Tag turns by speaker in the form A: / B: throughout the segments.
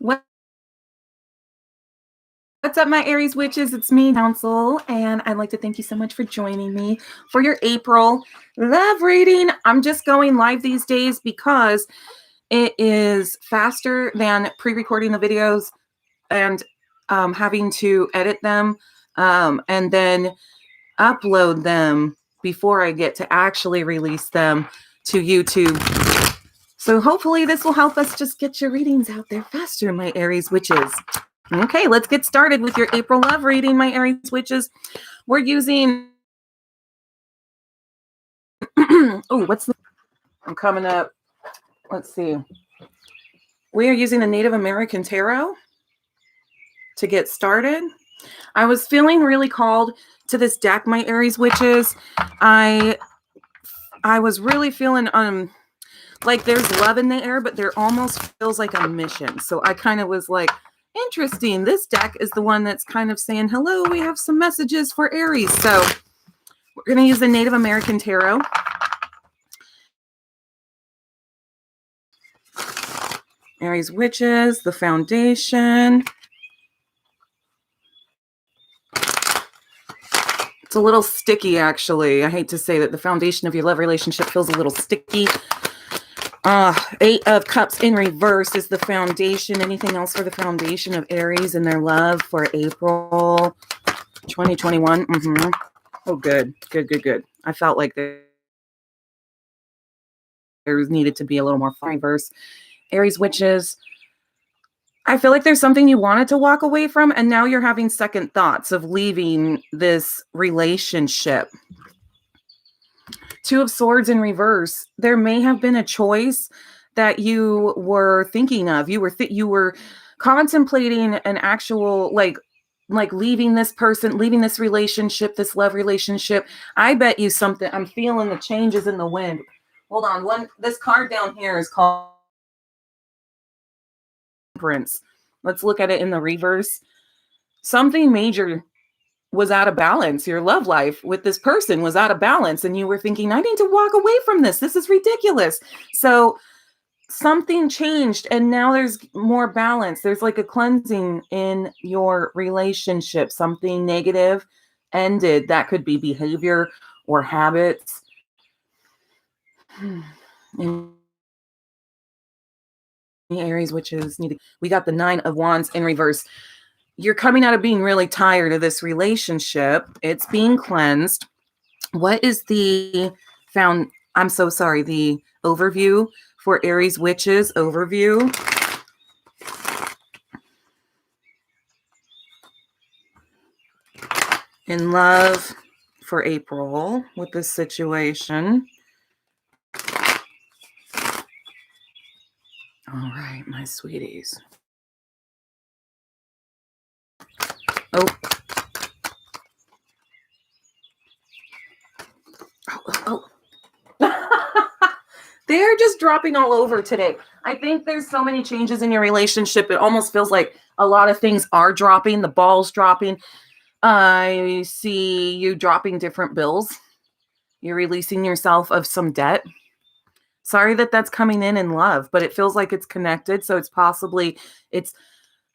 A: What's up, my Aries witches? It's me, Council, and I'd like to thank you so much for joining me for your April love reading. I'm just going live these days because it is faster than pre-recording the videos and having to edit them and then upload them before I get to actually release them to YouTube. So hopefully this will help us just get your readings out there faster, my Aries witches. Okay, let's get started with your April love reading, my Aries witches. We're using, I'm coming up. Let's see. We are using a Native American tarot to get started. I was feeling really called to this deck, my Aries witches. I was really feeling like there's love in the air, but there almost feels like a mission. So I kind of was like, interesting. This deck is the one that's kind of saying, hello, we have some messages for Aries. So we're going to use the Native American Tarot. Aries witches, the foundation. It's a little sticky, actually. I hate to say that the foundation of your love relationship feels a little sticky. 8 of Cups in reverse is the foundation. Anything else for the foundation of Aries and their love for April 2021? Oh, good. I felt like there needed to be a little more reverse. Aries witches, I feel like there's something you wanted to walk away from, and now you're having second thoughts of leaving this relationship. 2 of Swords in reverse. There may have been a choice that you were thinking of. You were contemplating an actual like leaving this person, leaving this relationship, this love relationship. I bet you something. I'm feeling the changes in the wind. Hold on. This card down here is called Temperance. Let's look at it in the reverse. Something major was out of balance. Your love life with this person was out of balance, and you were thinking, I need to walk away from this. This is ridiculous. So something changed, and now there's more balance. There's like a cleansing in your relationship. Something negative ended. That could be behavior or habits. Aries witches we got the 9 of Wands in reverse. You're coming out of being really tired of this relationship. It's being cleansed. What is the the overview for Aries witches? Overview. In love for April with this situation. All right, my sweeties. Oh. They're just dropping all over today. I think there's so many changes in your relationship. It almost feels like a lot of things are dropping. The ball's dropping. I see you dropping different bills. You're releasing yourself of some debt. Sorry that that's coming in love, but it feels like it's connected. So it's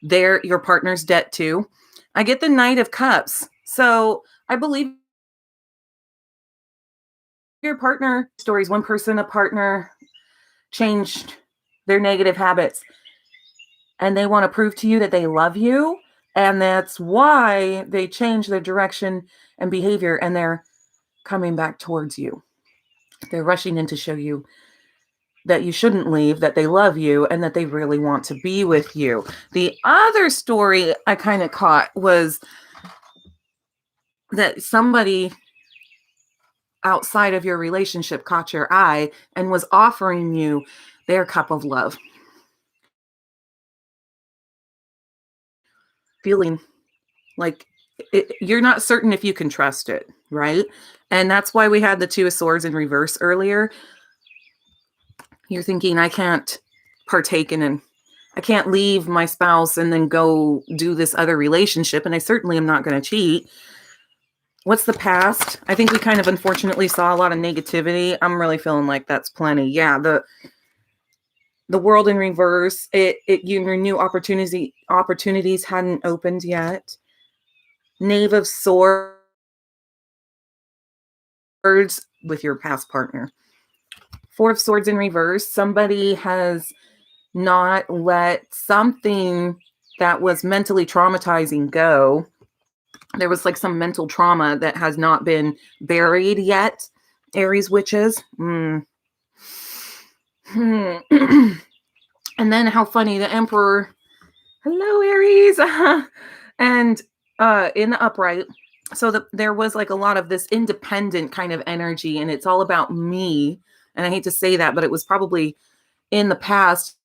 A: your partner's debt too. I get the Knight of Cups. So I believe your partner stories, one person, a partner changed their negative habits, and they want to prove to you that they love you. And that's why they change their direction and behavior, and they're coming back towards you. They're rushing in to show you that you shouldn't leave, that they love you, and that they really want to be with you. The other story I kind of caught was that somebody outside of your relationship caught your eye and was offering you their cup of love. Feeling like you're not certain if you can trust it, right? And that's why we had the 2 of Swords in reverse earlier. You're thinking, I can't partake in I can't leave my spouse and then go do this other relationship, and I certainly am not going to cheat. What's the past? I think we kind of unfortunately saw a lot of negativity. I'm really feeling like that's plenty. Yeah, The world in reverse. Your new opportunities hadn't opened yet. Knave of Swords with your past partner. Four of Swords in reverse. Somebody has not let something that was mentally traumatizing go. There was like some mental trauma that has not been buried yet. Aries witches. And then how funny, the Emperor. Hello, Aries. And in the upright. So there was like a lot of this independent kind of energy, and it's all about me. And I hate to say that, but it was probably in the past.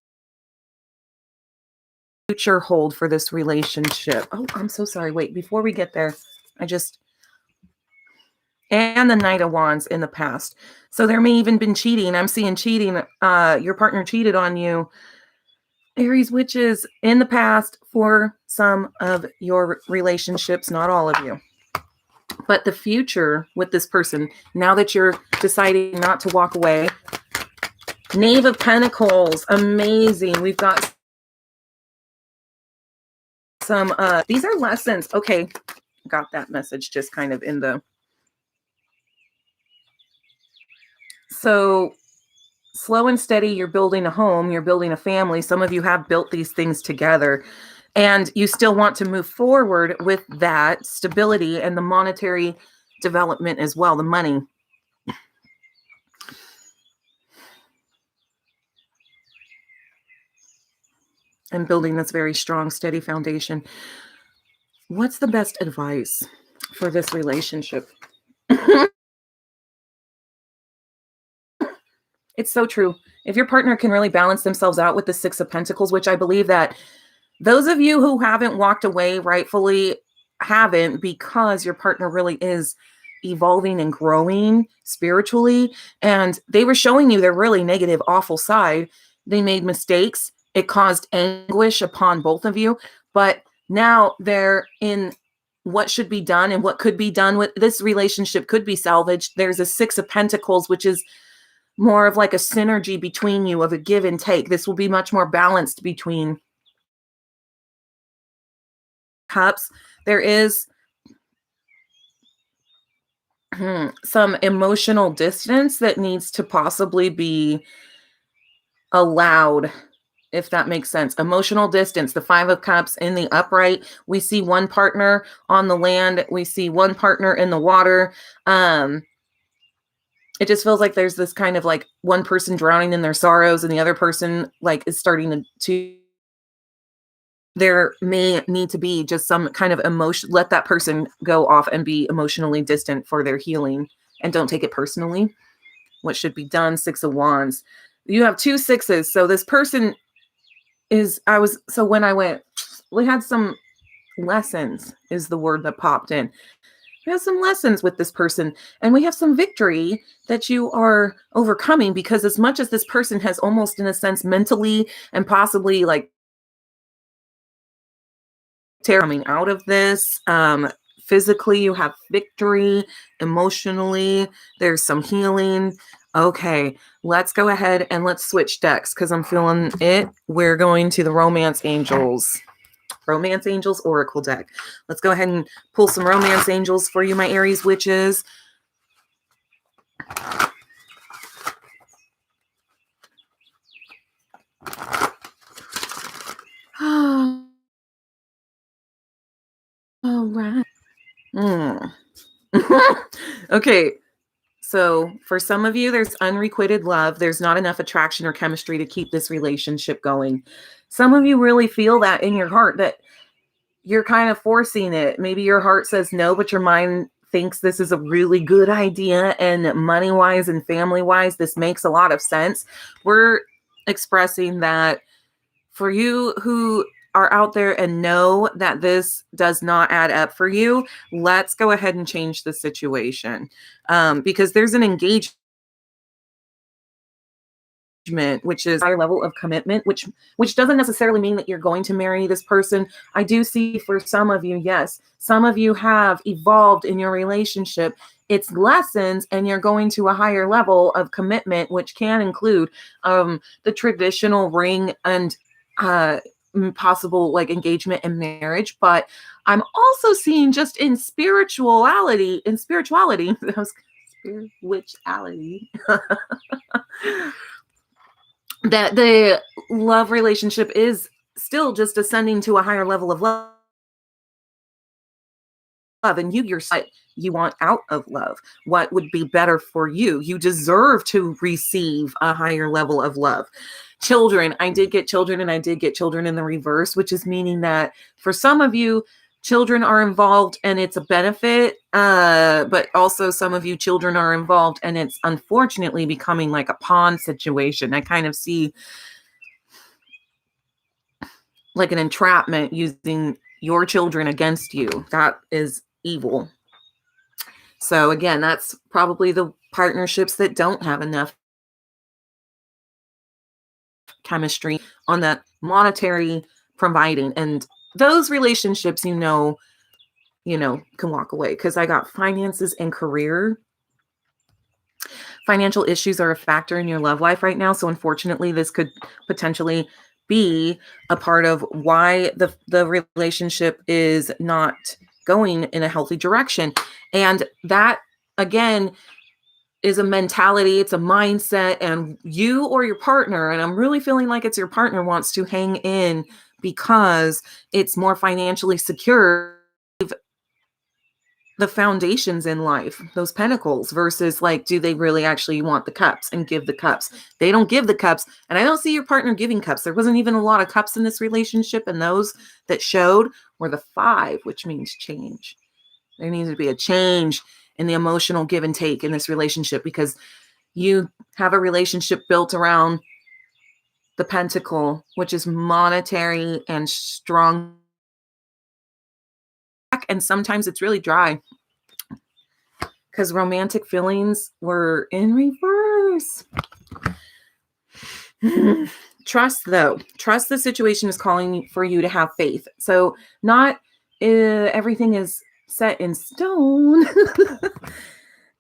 A: Future hold for this relationship. Oh, I'm so sorry. Wait, before we get there, and the Knight of Wands in the past. So there may even been cheating. I'm seeing cheating. Your partner cheated on you. Aries witches in the past for some of your relationships, not all of you. But the future with this person, now that you're deciding not to walk away. Knave of Pentacles, amazing. We've got some, these are lessons. Okay, got that message just kind of in the, so slow and steady, you're building a home, you're building a family. Some of you have built these things together, and you still want to move forward with that stability and the monetary development as well, the money. And building this very strong, steady foundation. What's the best advice for this relationship? It's so true. If your partner can really balance themselves out with the Six of Pentacles, which I believe that those of you who haven't walked away rightfully haven't, because your partner really is evolving and growing spiritually. And they were showing you their really negative, awful side. They made mistakes. It caused anguish upon both of you. But now they're in what should be done and what could be done with this relationship could be salvaged. There's a Six of Pentacles, which is more of like a synergy between you, of a give and take. This will be much more balanced between Cups. There is some emotional distance that needs to possibly be allowed, if that makes sense. Emotional distance. The Five of Cups in the upright. We see one partner on the land. We see one partner in the water. It just feels like there's this kind of like one person drowning in their sorrows, and the other person like is starting to there may need to be just some kind of emotion. Let that person go off and be emotionally distant for their healing, and don't take it personally. What should be done? Six of Wands. You have two sixes. So this person is, so when I went, we had some lessons is the word that popped in. We have some lessons with this person, and we have some victory that you are overcoming, because as much as this person has almost in a sense mentally and possibly like coming out of this, physically you have victory, emotionally there's some healing. Okay, let's go ahead and let's switch decks, because I'm feeling it. We're going to the Romance Angels Oracle deck. Let's go ahead and pull some Romance Angels for you, my Aries witches. All right. Okay. So for some of you, there's unrequited love. There's not enough attraction or chemistry to keep this relationship going. Some of you really feel that in your heart, that you're kind of forcing it. Maybe your heart says no, but your mind thinks this is a really good idea. And money-wise and family-wise, this makes a lot of sense. We're expressing that for you who are out there and know that this does not add up for you, let's go ahead and change the situation, because there's an engagement which is a higher level of commitment, which doesn't necessarily mean that you're going to marry this person. I do see for some of you, yes, some of you have evolved in your relationship. It's lessons, and you're going to a higher level of commitment, which can include the traditional ring and possible like engagement and marriage. But I'm also seeing just in spirituality, that was spirituality, that the love relationship is still just ascending to a higher level of love. And you yourself, you want out of love, what would be better for you. You deserve to receive a higher level of love. Children, I did get children, and I did get children in the reverse, which is meaning that for some of you, children are involved and it's a benefit, but also some of you, children are involved and it's unfortunately becoming like a pawn situation. I kind of see like an entrapment using your children against you. That is evil. So again, that's probably the partnerships that don't have enough chemistry on that monetary providing. And those relationships, can walk away, because I got finances and career. Financial issues are a factor in your love life right now. So unfortunately, this could potentially be a part of why the relationship is not going in a healthy direction. And that, again, is a mentality, it's a mindset, and you or your partner, and I'm really feeling like it's your partner, wants to hang in because it's more financially secure, the foundations in life, those pentacles, versus like, do they really actually want the cups and give the cups? They don't give the cups. And I don't see your partner giving cups. There wasn't even a lot of cups in this relationship. And those that showed were the 5, which means change. There needs to be a change in the emotional give and take in this relationship, because you have a relationship built around the pentacle, which is monetary and strong. And sometimes it's really dry because romantic feelings were in reverse. Trust, though. Trust the situation is calling for you to have faith. So not everything is set in stone.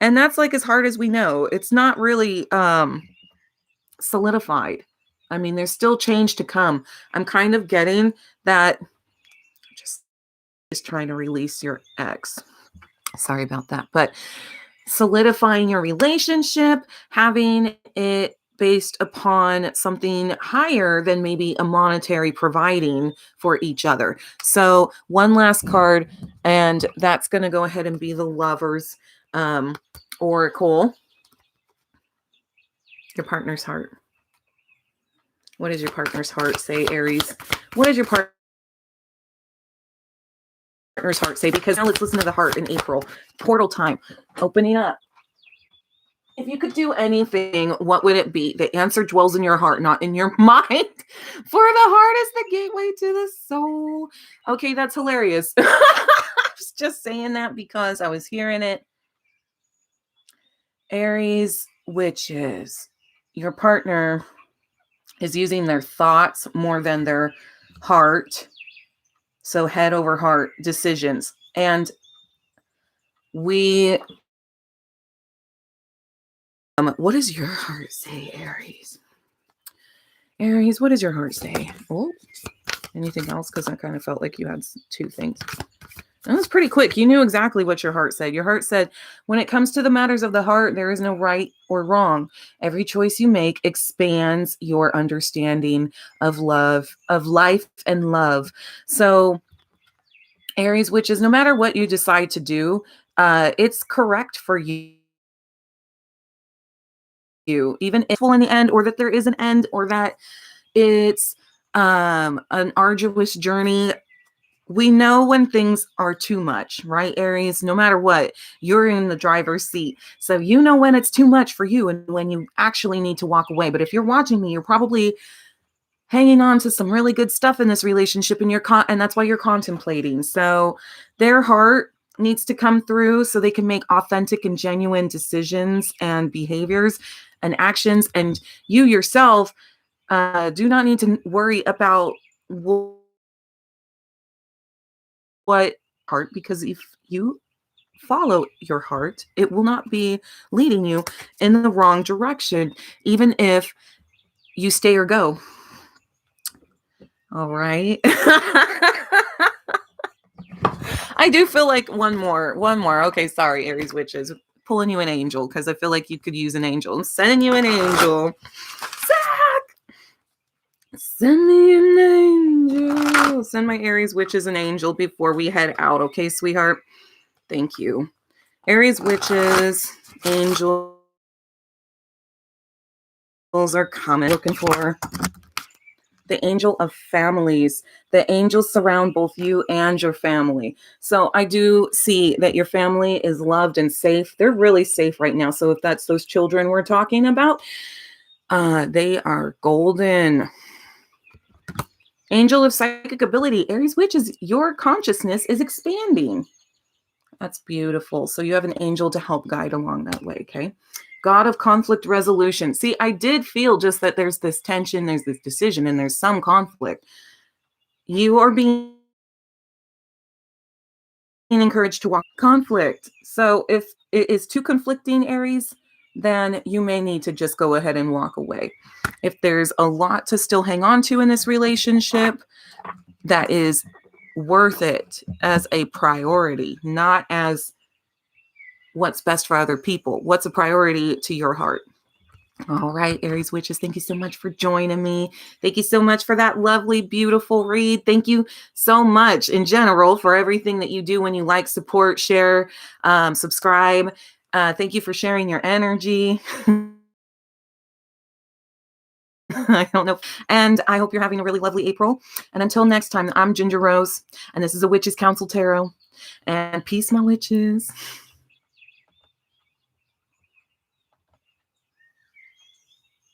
A: And that's like as hard as we know. It's not really solidified. I mean, there's still change to come. I'm kind of getting that just trying to release your ex. Sorry about that. But solidifying your relationship, having it based upon something higher than maybe a monetary providing for each other. So one last card, and that's going to go ahead and be the Lovers Oracle. Your partner's heart. What does your partner's heart say, Aries? What does your partner's heart say? Because now let's listen to the heart in April. Portal time. Opening up. If you could do anything, what would it be? The answer dwells in your heart, not in your mind. For the heart is the gateway to the soul. Okay, that's hilarious. I was just saying that because I was hearing it. Aries witches. Your partner is using their thoughts more than their heart. So head over heart decisions. And what does your heart say, Aries? Aries, what does your heart say? Oh, anything else? Because I kind of felt like you had 2 things. That was pretty quick. You knew exactly what your heart said. Your heart said, when it comes to the matters of the heart, there is no right or wrong. Every choice you make expands your understanding of love, of life and love. So Aries witches, no matter what you decide to do, it's correct for you. Even if it's full in the end, or that there is an end, or that it's an arduous journey. We know when things are too much, right, Aries? No matter what, you're in the driver's seat. So you know when it's too much for you and when you actually need to walk away. But if you're watching me, you're probably hanging on to some really good stuff in this relationship, and and that's why you're contemplating. So their heart needs to come through so they can make authentic and genuine decisions and behaviors. and actions, and you yourself do not need to worry about what heart, because if you follow your heart, it will not be leading you in the wrong direction, even if you stay or go. All right. I do feel like one more. Okay, sorry, Aries witches. Pulling you an angel because I feel like you could use an angel. I'm sending you an angel. Zach! Send me an angel. Send my Aries witches an angel before we head out. Okay, sweetheart? Thank you. Aries witches, angels are coming. Looking for the angel of families. The angels surround both you and your family. So I do see that your family is loved and safe. They're really safe right now. So if that's those children we're talking about, they are golden. Angel of psychic ability. Aries witches, your consciousness is expanding. That's beautiful. So you have an angel to help guide along that way, okay? God of conflict resolution. See, I did feel just that there's this tension, there's this decision, and there's some conflict. You are being encouraged to walk conflict. So if it is too conflicting, Aries, then you may need to just go ahead and walk away. If there's a lot to still hang on to in this relationship, that is worth it as a priority, not as what's best for other people. What's a priority to your heart? All right, Aries witches, thank you so much for joining me. Thank you so much for that lovely, beautiful read. Thank you so much in general for everything that you do when you like, support, share, subscribe. Thank you for sharing your energy. I don't know. And I hope you're having a really lovely April. And until next time, I'm Ginger Rose, and this is a Witches Council Tarot. And peace, my witches.